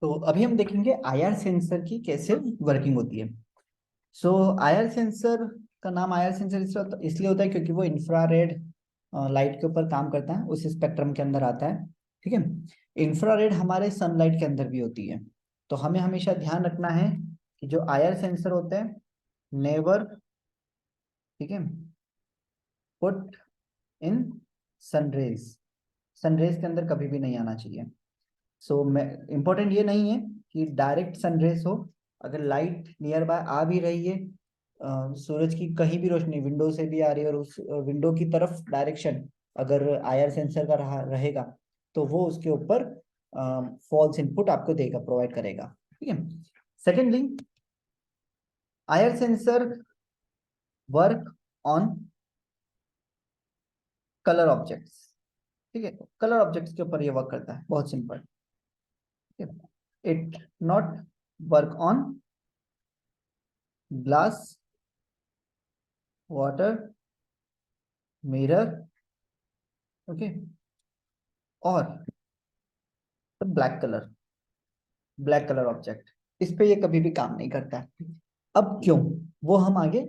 तो अभी हम देखेंगे आईआर सेंसर की कैसे वर्किंग होती है। सो आईआर सेंसर का नाम आईआर सेंसर इसलिए होता है क्योंकि वो इंफ्रारेड लाइट के ऊपर काम करता है, उस स्पेक्ट्रम के अंदर आता है। ठीक है। इंफ्रारेड हमारे सनलाइट के अंदर भी होती है। तो हमें हमेशा ध्यान रखना है कि जो आईआर सेंसर होते हैं नेवर, ठीक है, पुट इन सनरेज, सनरेज के अंदर कभी भी नहीं आना चाहिए। सो मैं इम्पोर्टेंट ये नहीं है कि डायरेक्ट सनरेज हो। अगर लाइट नियर बाय आ भी रही है, सूरज की कहीं भी रोशनी विंडो से भी आ रही है और उस विंडो की तरफ डायरेक्शन अगर आईआर सेंसर का रहेगा तो वो उसके ऊपर फॉल्स इनपुट आपको देगा, प्रोवाइड करेगा। ठीक है। Secondly, IR sensor work on colour objects. ठीक है, कलर ऑब्जेक्ट्स के ऊपर ये वर्क करता है, बहुत simple. It not work on glass, water, mirror, okay, और ब्लैक कलर ऑब्जेक्ट, इस पे ये कभी भी काम नहीं करता है। अब क्यों, वो हम आगे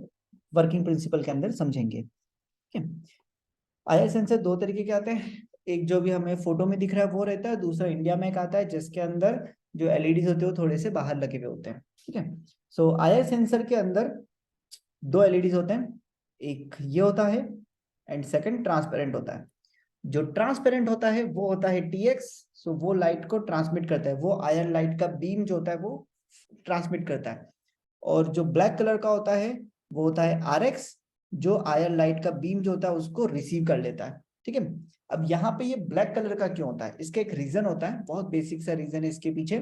वर्किंग प्रिंसिपल के अंदर समझेंगे। ठीक है। आईआर सेंसर दो तरीके के आते हैं, एक जो भी हमें फोटो में दिख रहा है वो रहता है, दूसरा इंडिया में एक आता है जिसके अंदर जो एलईडीज होते हैं वो थोड़े से बाहर लगे हुए होते हैं। ठीक है। सो आईआर सेंसर के अंदर दो एलईडीज होते हैं, एक ये होता है एंड सेकंड ट्रांसपेरेंट होता है। जो ट्रांसपेरेंट होता है वो होता है टीएक्स, सो वो लाइट को ट्रांसमिट करता है, वो आयन लाइट का बीम जो होता है वो ट्रांसमिट करता है। और जो ब्लैक कलर का होता है वो होता है आरएक्स, जो आयन लाइट का बीम जो होता है उसको रिसीव कर लेता है। ठीक है। अब यहाँ पे ये ब्लैक कलर का क्यों होता है, इसका एक रीजन होता है, बहुत बेसिक सा रीजन है इसके पीछे।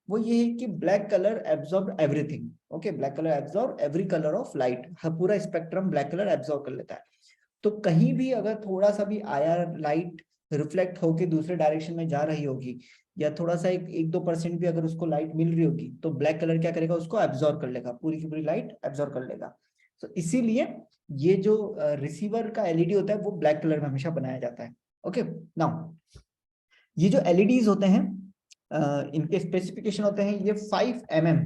वो ये है कि black colour absorb everything. Okay, black colour absorb every colour of light, पूरा स्पेक्ट्रम ब्लैक कलर एब्जॉर्ब कर लेता है। तो कहीं भी अगर थोड़ा सा भी आईआर लाइट रिफ्लेक्ट होके दूसरे डायरेक्शन में जा रही होगी, या थोड़ा सा एक दो परसेंट भी अगर उसको लाइट मिल रही होगी, तो ब्लैक कलर क्या करेगा, उसको एब्जॉर्ब कर लेगा, पूरी की पूरी लाइट एब्जॉर्ब कर लेगा। तो इसीलिए ये जो रिसीवर का एलईडी होता है वो ब्लैक कलर में हमेशा बनाया जाता है। ओके। नाउ ये जो एलईडीज होते हैं, इनके स्पेसिफिकेशन होते हैं, ये 5 mm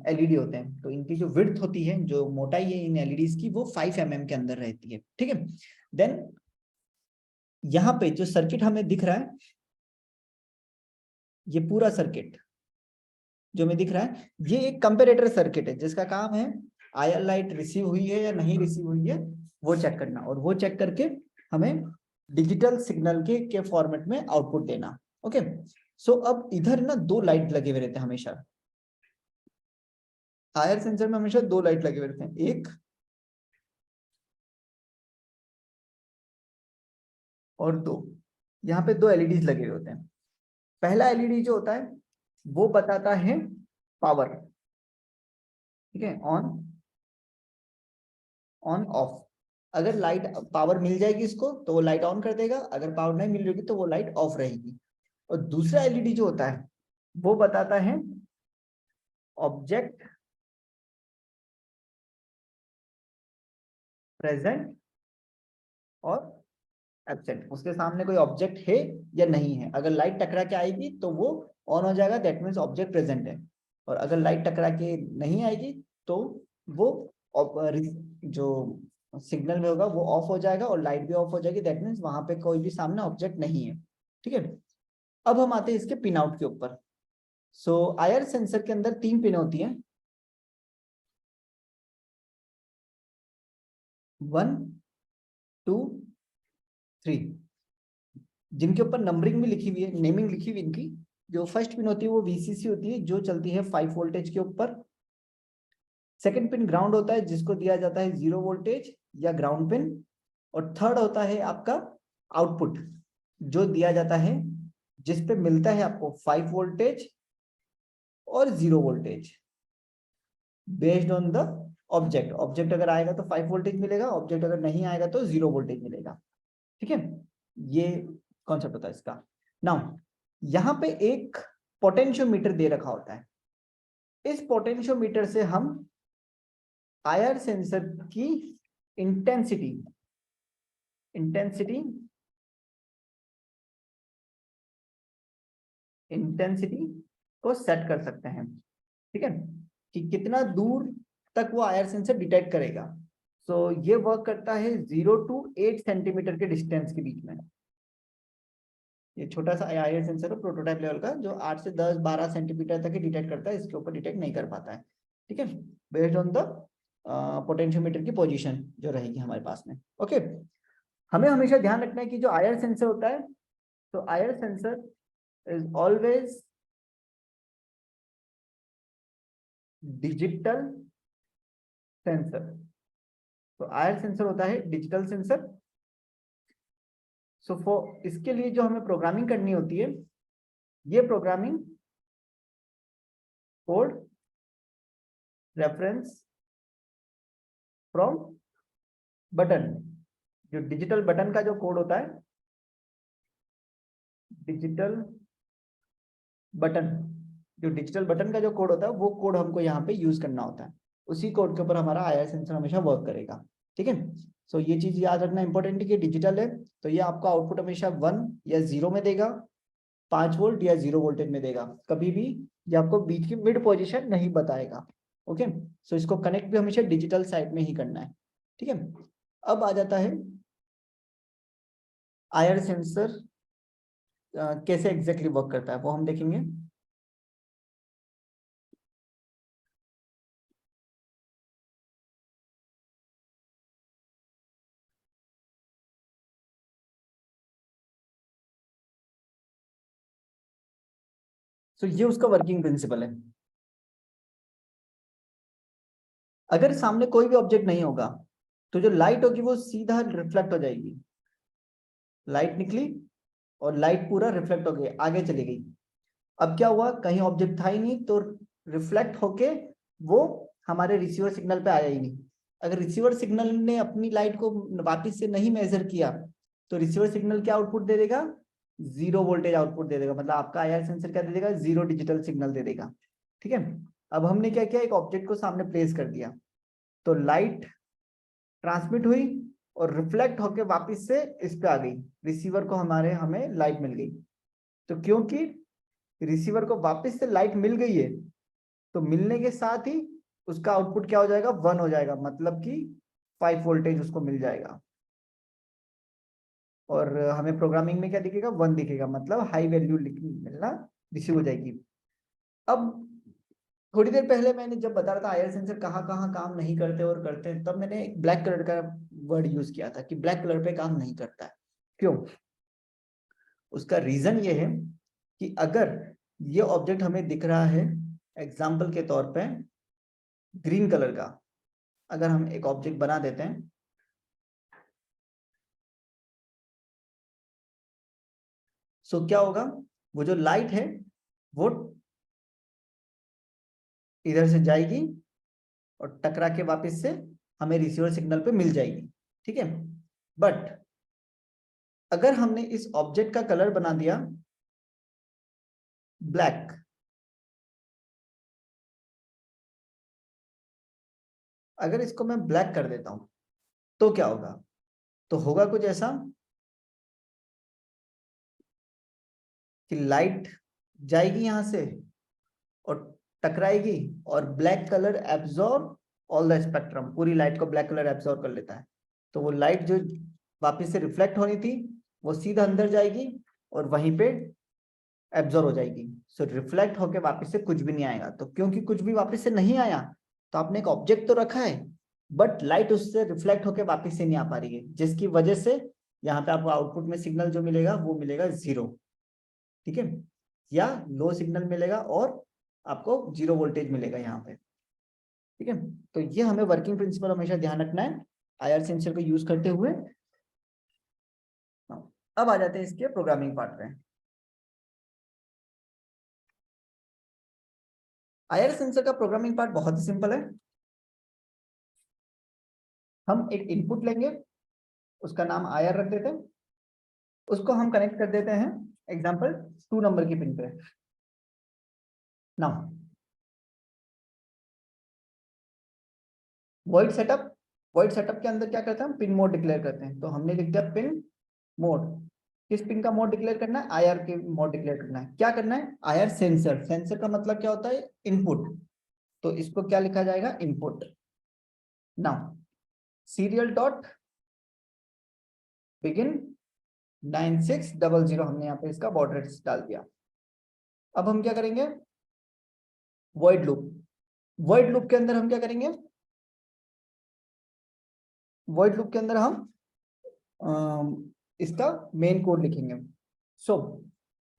एलईडी होते हैं। तो इनकी जो विड्थ होती है, जो मोटाई है इन एलईडीज की, वो 5 mm के अंदर रहती है। ठीक है। देन यहाँ पे जो सर्किट हमें दिख रहा है, ये पूरा सर्किट जो हमें दिख रहा है, ये एक कंपेरेटर सर्किट है जिसका काम है आईआर लाइट रिसीव हुई है या नहीं रिसीव हुई है वो चेक करना, और वो चेक करके हमें डिजिटल सिग्नल के फॉर्मेट में आउटपुट देना। ओके। सो अब इधर ना दो लाइट लगे हुए रहते हैं हमेशा, आईआर सेंसर में हमेशा दो लाइट लगे हुए रहते हैं, एक और दो। यहाँ पे दो एलईडीज लगे हुए होते हैं। पहला एलईडी जो होता है वो बताता है पावर। ठीक है, ऑन ऑन ऑफ। अगर लाइट पावर मिल जाएगी इसको तो वो लाइट ऑन कर देगा, अगर पावर नहीं मिल रही तो वो लाइट ऑफ रहेगी। और दूसरा एलईडी जो होता है वो बताता है ऑब्जेक्ट प्रेजेंट और एब्सेंट, उसके सामने कोई ऑब्जेक्ट है या नहीं है। अगर लाइट टकरा के आएगी तो वो ऑन हो जाएगा, दैट मीन्स ऑब्जेक्ट प्रेजेंट है। और अगर लाइट टकरा के नहीं आएगी तो वो जो सिग्नल में होगा वो ऑफ हो जाएगा और लाइट भी ऑफ हो जाएगी, दैट मीन्स वहां पे कोई भी सामने ऑब्जेक्ट नहीं है। ठीक है। अब हम आते हैं इसके पिन आउट के ऊपर। सो आईआर सेंसर के अंदर 3 पिन होती है, 1, 2, 3, जिनके ऊपर नंबरिंग भी लिखी हुई है, नेमिंग लिखी हुई इनकी। जो फर्स्ट पिन होती है वो वीसीसी होती है, जो चलती है 5 वोल्टेज के ऊपर। सेकंड पिन ग्राउंड होता है जिसको दिया जाता है 0 वोल्टेज या ग्राउंड पिन। और थर्ड होता है आपका आउटपुट, जो दिया जाता है जिसपे मिलता है आपको 5 वोल्टेज और 0 voltage based on the object. Object अगर आएगा तो 5 वोल्टेज मिलेगा, ऑब्जेक्ट अगर नहीं आएगा तो 0 वोल्टेज मिलेगा। ठीक है, ये कॉन्सेप्ट होता है इसका। नाउ यहाँ पे एक पोटेंशियोमीटर दे रखा होता है, इस पोटेंशियोमीटर से हम आईआर सेंसर की इंटेंसिटी इंटेंसिटी इंटेंसिटी को सेट कर सकते हैं, ठीक है, कि कितना दूर तक वो आईआर सेंसर डिटेक्ट करेगा। सो ये वर्क करता है 0 to 8 सेंटीमीटर के डिस्टेंस के बीच में। ये छोटा सा आईआर सेंसर है प्रोटोटाइप लेवल का, जो 8 से 10-12 सेंटीमीटर तक ही डिटेक्ट करता है, इसके ऊपर डिटेक्ट नहीं कर पाता है, ठीक है, बेस्ड ऑन द पोटेंशियोमीटर की पोजीशन जो रहेगी हमारे पास में। ओके, हमें हमेशा ध्यान रखना है कि जो आईआर सेंसर होता है, तो IR sensor is always digital sensor. तो आईआर सेंसर होता है डिजिटल सेंसर। सो फॉर इसके लिए जो हमें प्रोग्रामिंग करनी होती है, ये programming code reference from button, जो डिजिटल बटन का जो कोड होता है, डिजिटल बटन, जो डिजिटल बटन का जो कोड होता है, वो कोड हमको यहाँ पे यूज करना होता है। उसी कोड के ऊपर हमारा आईआर सेंसर हमेशा वर्क करेगा, ठीक है। सो ये चीज याद रखना इंपॉर्टेंट है कि डिजिटल है तो ये आपका आउटपुट हमेशा 1 या 0 में देगा, 5 वोल्ट या 0 वोल्टेज में देगा, कभी भी ये आपको बीच की मिड पोजीशन नहीं बताएगा। ओके, सो इसको कनेक्ट भी हमेशा डिजिटल साइड में ही करना है, ठीक है। अब आ जाता है आईआर सेंसर कैसे एग्जैक्टली वर्क करता है, वो हम देखेंगे। तो ये उसका वर्किंग प्रिंसिपल है। अगर सामने कोई भी ऑब्जेक्ट नहीं होगा तो जो लाइट होगी वो सीधा रिफ्लेक्ट हो जाएगी। लाइट निकली और लाइट पूरा रिफ्लेक्ट हो गई, आगे चली गई। अब क्या हुआ, कहीं ऑब्जेक्ट था ही नहीं, तो रिफ्लेक्ट होके वो हमारे रिसीवर सिग्नल पे आया ही नहीं। अगर रिसीवर सिग्नल ने अपनी लाइट को वापस से नहीं मेजर किया तो रिसीवर सिग्नल क्या आउटपुट दे देगा, 0 वोल्टेज आउटपुट दे देगा, मतलब आपका आईआर सेंसर क्या दे देगा, 0 डिजिटल सिग्नल दे देगा, ठीक है। अब हमने क्या किया, एक ऑब्जेक्ट को सामने प्लेस कर दिया, तो लाइट ट्रांसमिट हुई और रिफ्लेक्ट होके वापस से इस पे आ गई, रिसीवर को हमें लाइट मिल गई। तो क्योंकि रिसीवर को वापस से लाइट मिल गई है, तो मिलने के साथ ही उसका आउटपुट क्या हो जाएगा, 1 हो जाएगा, मतलब कि 5 वोल्टेज उसको मिल जाएगा। और हमें प्रोग्रामिंग में क्या दिखेगा, 1 दिखेगा, मतलब हाई वैल्यू मिलना रिसीव हो जाएगी। अब थोड़ी देर पहले मैंने जब बता रहा था आईआर सेंसर कहाँ कहाँ काम नहीं करते और करते हैं, तब मैंने ब्लैक कलर का वर्ड यूज किया था कि ब्लैक कलर पे काम नहीं करता है। क्यों? उसका रीजन ये है कि अगर ये ऑब्जेक्ट हमें दिख रहा है एग्जाम्पल के तौर पे ग्रीन कलर का, अगर हम एक ऑब्जेक्ट बना देते हैं, सो क्या होगा, वो जो लाइट है वो इधर से जाएगी और टकरा के वापस से हमें रिसीवर सिग्नल पे मिल जाएगी, ठीक है। बट अगर हमने इस ऑब्जेक्ट का कलर बना दिया ब्लैक, अगर इसको मैं ब्लैक कर देता हूं तो क्या होगा, तो होगा कुछ ऐसा कि लाइट जाएगी यहां से और टकराएगी और black colour absorb all the spectrum, पूरी लाइट को ब्लैक कलर एब्जॉर्ब कर लेता है। तो वो लाइट जो वापस से रिफ्लेक्ट होनी थी वो सीधा अंदर जाएगी और वहीं पे एब्जॉर्ब हो जाएगी। सो रिफ्लेक्ट होके वापस से कुछ भी नहीं आएगा। तो क्योंकि कुछ भी वापस से नहीं आया, तो आपने एक ऑब्जेक्ट तो रखा है बट लाइट उससे रिफ्लेक्ट होके वापस से नहीं आ पा रही है, जिसकी वजह से यहाँ पे आपको आउटपुट में सिग्नल जो मिलेगा वो मिलेगा 0, ठीक है, या लो सिग्नल मिलेगा और आपको 0 वोल्टेज मिलेगा यहाँ पे, ठीक है। तो ये हमें वर्किंग प्रिंसिपल हमेशा ध्यान रखना है आईआर सेंसर को यूज करते हुए। अब आ जाते हैं इसके प्रोग्रामिंग पार्ट पे। आईआर सेंसर का प्रोग्रामिंग पार्ट बहुत ही सिंपल है। हम एक इनपुट लेंगे, उसका नाम आईआर रख देते हैं, उसको हम कनेक्ट कर देते हैं एग्जांपल 2 नंबर की पिन पे। नाउ वॉइड सेटअप के अंदर क्या करते हैं, हम पिन मोड डिक्लेयर करते हैं। तो हमने लिख दिया पिन मोड, किस पिन का मोड डिक्लेयर करना है, आईआर के मोड डिक्लेयर करना है। क्या करना है, आईआर सेंसर, सेंसर का मतलब क्या होता है, इनपुट, तो इसको क्या लिखा जाएगा, input. Now serial dot begin 9600, हमने यहाँ पे इसका बॉर्डर डाल दिया। अब हम क्या करेंगे, वॉइड लूप, वॉइड लूप के अंदर हम क्या करेंगे, वॉइड लूप के अंदर हम इसका मेन कोड लिखेंगे। सो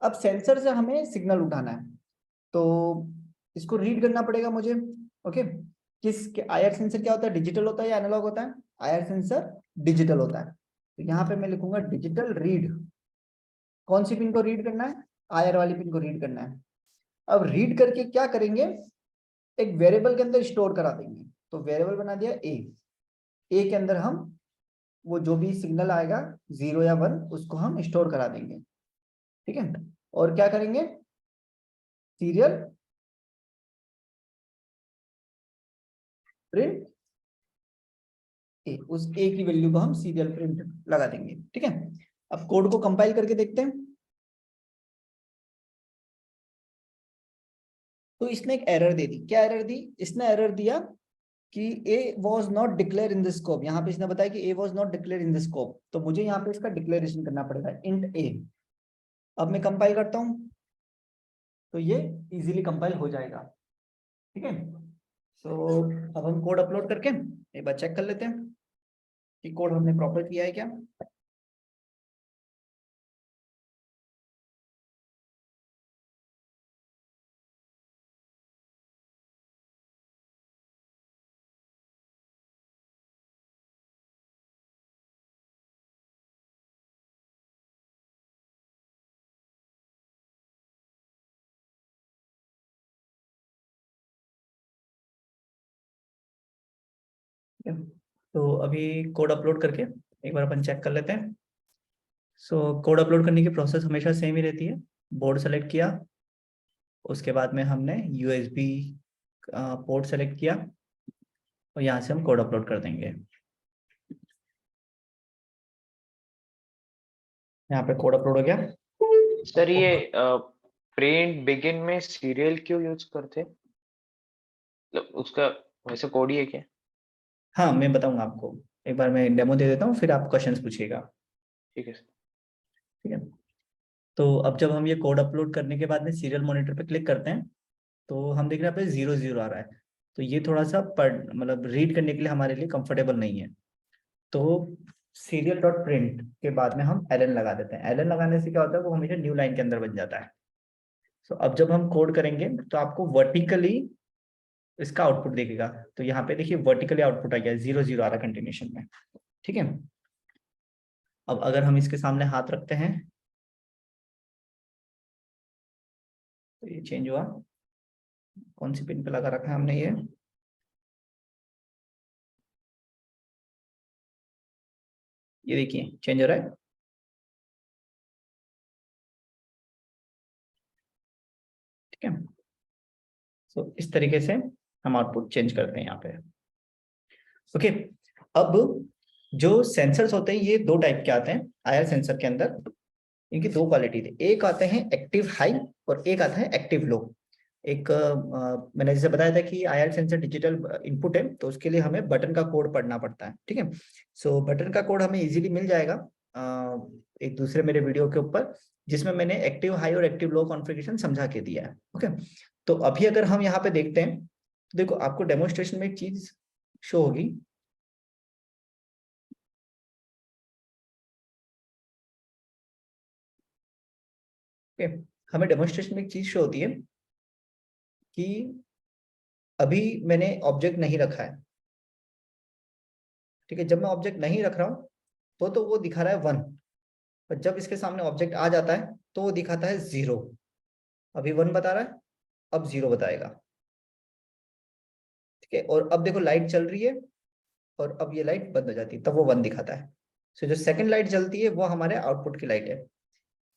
अब सेंसर से हमें सिग्नल उठाना है, तो इसको रीड करना पड़ेगा मुझे। ओके, किस आईआर सेंसर क्या होता है, डिजिटल होता है या एनालॉग होता है, आईआर सेंसर डिजिटल होता है। तो यहाँ पे मैं लिखूंगा डिजिटल रीड। कौन सी पिन को रीड करना है, आईआर वाली पिन को रीड करना है। अब रीड करके क्या करेंगे, एक वेरिएबल के अंदर स्टोर करा देंगे। तो वेरिएबल बना दिया ए के अंदर हम वो जो भी सिग्नल आएगा 0 या 1 उसको हम स्टोर करा देंगे। ठीक है, और क्या करेंगे, सीरियल प्रिंट ए, उस ए की वैल्यू को हम सीरियल प्रिंट लगा देंगे। ठीक है, अब कोड को कंपाइल करके देखते हैं। तो इसने एक एरर दे दी, क्या एरर दी, इसने एरर दिया कि ए was not declare in the scope. यहाँ पे इसने बताया कि ए was not declare in the scope, तो मुझे यहाँ पे इसका डिक्लेरेशन करना पड़ेगा, इंट ए। अब मैं कंपाइल करता हूँ तो ये इजीली कंपाइल हो जाएगा। ठीक है, तो अब हम कोड अपलोड करके एक बार चेक कर लेते हैं कि कोड हमने प्रॉपर किया है क्या। तो अभी कोड अपलोड करके एक बार अपन चेक कर लेते हैं। सो कोड अपलोड करने की प्रोसेस हमेशा सेम ही रहती है। बोर्ड सेलेक्ट किया, उसके बाद में हमने यूएसबी पोर्ट सेलेक्ट किया और यहाँ से हम कोड अपलोड कर देंगे। यहाँ पे कोड अपलोड हो गया। सर ये प्रिंट बिगिन में सीरियल क्यों यूज करते, मतलब उसका वैसे कोड ही है क्या? हाँ, मैं बताऊंगा आपको, एक बार मैं डेमो दे देता हूँ फिर आप क्वेश्चंस पूछिएगा। ठीक है सर। ठीक है, तो अब जब हम ये कोड अपलोड करने के बाद में सीरियल मॉनिटर पे क्लिक करते हैं तो हम देख रहे हैं पे 0 0 आ रहा है। तो ये थोड़ा सा पढ़ मतलब रीड करने के लिए हमारे लिए कंफर्टेबल नहीं है। तो सीरियल डॉट प्रिंट के बाद में हम एलन लगा देते हैं। एलन लगाने से क्या होता है, वो हमेशा न्यू लाइन के अंदर बन जाता है। तो अब जब हम कोड करेंगे तो आपको वर्टिकली इसका आउटपुट देखेगा। तो यहाँ पे देखिए वर्टिकली आउटपुट आ गया, 0 0 आ रहा है कंटिन्यूशन में। ठीक है, अब अगर हम इसके सामने हाथ रखते हैं तो ये चेंज हुआ। कौन सी पिन पे लगा रखा है हमने ये देखिए चेंज हो रहा है। ठीक है, तो इस तरीके से हम आउटपुट चेंज करते हैं यहाँ पे। ओके, अब जो सेंसर्स होते हैं ये दो टाइप के आते हैं आईआर सेंसर के अंदर। इनकी दो क्वालिटी थी, एक आते हैं एक्टिव हाई और एक आता है एक्टिव लो। एक मैंने जैसे बताया था कि आईआर सेंसर डिजिटल इनपुट है, तो उसके लिए हमें बटन का कोड पढ़ना पड़ता है। ठीक है, सो बटन का कोड हमें इजीली मिल जाएगा एक दूसरे मेरे वीडियो के ऊपर, जिसमें मैंने एक्टिव हाई और एक्टिव लो कॉन्फ़िगरेशन समझा के दिया है। ओके, तो अभी अगर हम यहाँ पे देखते हैं तो देखो आपको डेमोन्स्ट्रेशन में एक चीज शो होगी। ओके, हमें डेमोन्स्ट्रेशन में एक चीज शो होती है कि अभी मैंने ऑब्जेक्ट नहीं रखा है। ठीक है, जब मैं ऑब्जेक्ट नहीं रख रहा हूं तो वो दिखा रहा है 1, और जब इसके सामने ऑब्जेक्ट आ जाता है तो वो दिखाता है 0। अभी 1 बता रहा है, अब 0 बताएगा। ठीक है, और अब देखो लाइट चल रही है और अब ये लाइट बंद हो जाती है, तब वो 1 दिखाता है। सो जो सेकंड लाइट जलती है वो हमारे आउटपुट की लाइट है।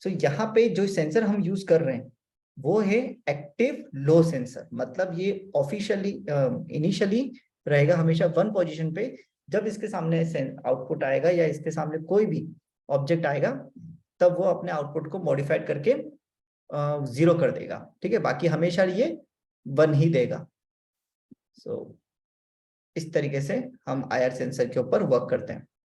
सो यहाँ पे जो सेंसर हम यूज कर रहे हैं वो है एक्टिव लो सेंसर। मतलब ये ऑफिशियली इनिशियली रहेगा हमेशा 1 पोजीशन पे। जब इसके सामने आउटपुट आएगा या इसके सामने कोई भी ऑब्जेक्ट आएगा तब वो अपने आउटपुट को मॉडिफाइड करके 0 कर देगा, ठीक है, बाकी हमेशा ये 1 ही देगा। सो इस तरीके से हम IR सेंसर के ऊपर वर्क करते हैं।